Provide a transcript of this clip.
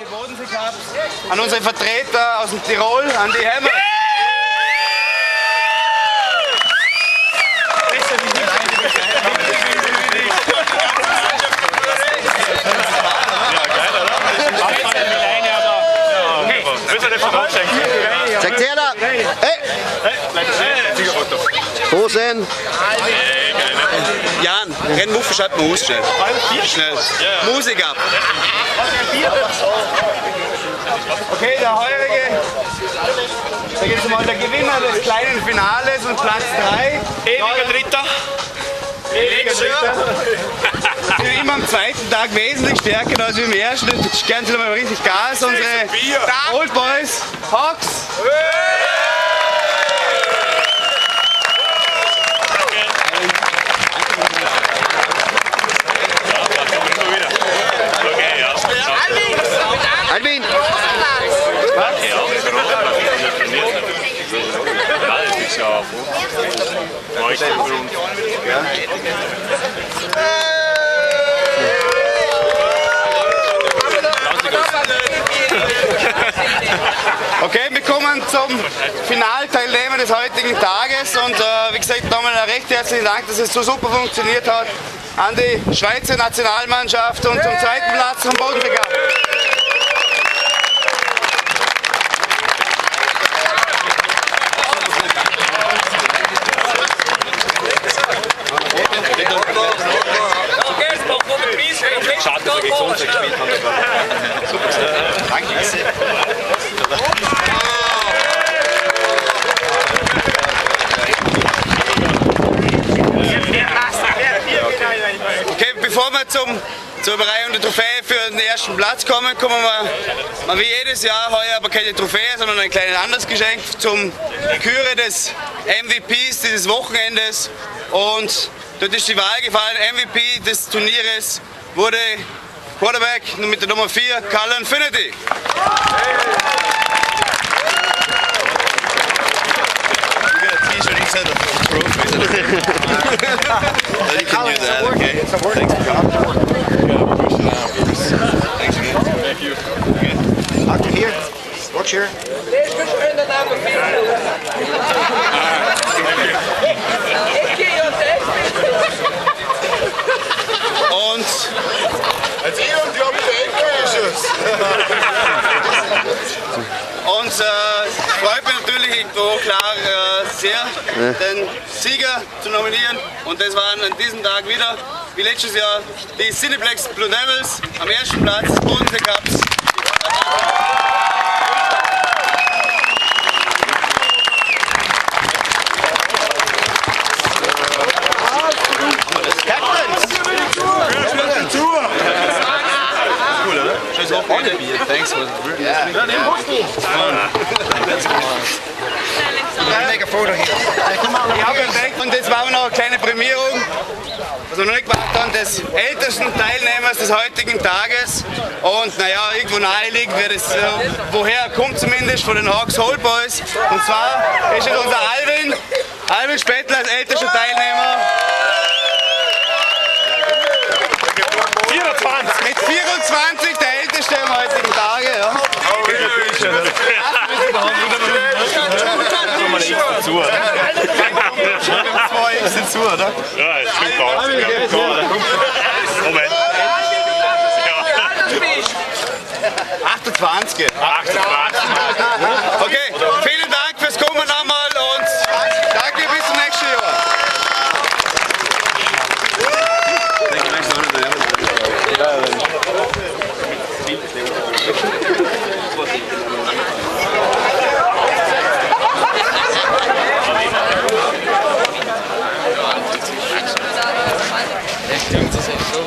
Bodensee Cup, an unsere Vertreter aus dem Tirol, an die Hämmer. Zeigt her da! Hey! Hosen! Jan, renn Muffe, schreibt mal aus schnell. Schnell. Musik ab! Okay, der heurige, da geht es mal der Gewinner des kleinen Finales und Platz 3. Ewiger Dritter. Ewiger Dritter. Wir sind immer am zweiten Tag wesentlich stärker als wir im ersten. Jetzt gern sie mal richtig Gas. Unsere Old Boys, Hawks. Alvin! Okay, wir kommen zum Finalteilnehmer des heutigen Tages und wie gesagt nochmal ein recht herzlichen Dank, dass es so super funktioniert hat an die Schweizer Nationalmannschaft und zum zweiten Platz vom Bodensee Cup. Schade, dass wir gegen uns gespielt haben. Super. Danke. Okay, bevor wir zur Überreichung der Trophäe für den ersten Platz kommen, kommen wir wie jedes Jahr heuer aber keine Trophäe, sondern ein kleines anderes Geschenk zum Küre des MVPs dieses Wochenendes. Und dort ist die Wahl gefallen, MVP des Turnieres wurde Quarterback mit der Nummer 4, Cullen Finnerty. T-shirt instead of trophies. You can do that, okay? Thanks. Thanks again. Thank you. Doctor here. Watch here. Und uns freut mich natürlich irgendwo klar sehr, den Sieger zu nominieren. Und das waren an diesem Tag wieder, wie letztes Jahr, die Cineplex Blue Devils am ersten Platz des Bodensee Cups. Thanks. Take a photo here. Ja, perfekt. Und jetzt machen wir noch eine kleine Prämierung, was wir noch nicht gemacht haben, des ältesten Teilnehmers des heutigen Tages. Und naja, irgendwo naheliegend, wer das, woher kommt zumindest, von den Hawks Old Boys. Und zwar ist es unser Alvin Spettler als ältester Teilnehmer. 24. Mit 24 der älteste am heutigen Tage. Ja. Zu, oder? Ja, es stimmt auch. Moment. 28. 28. Okay, vielen Dank fürs Kommen einmal und danke bis zum nächsten Jahr. Echt, das ist echt so.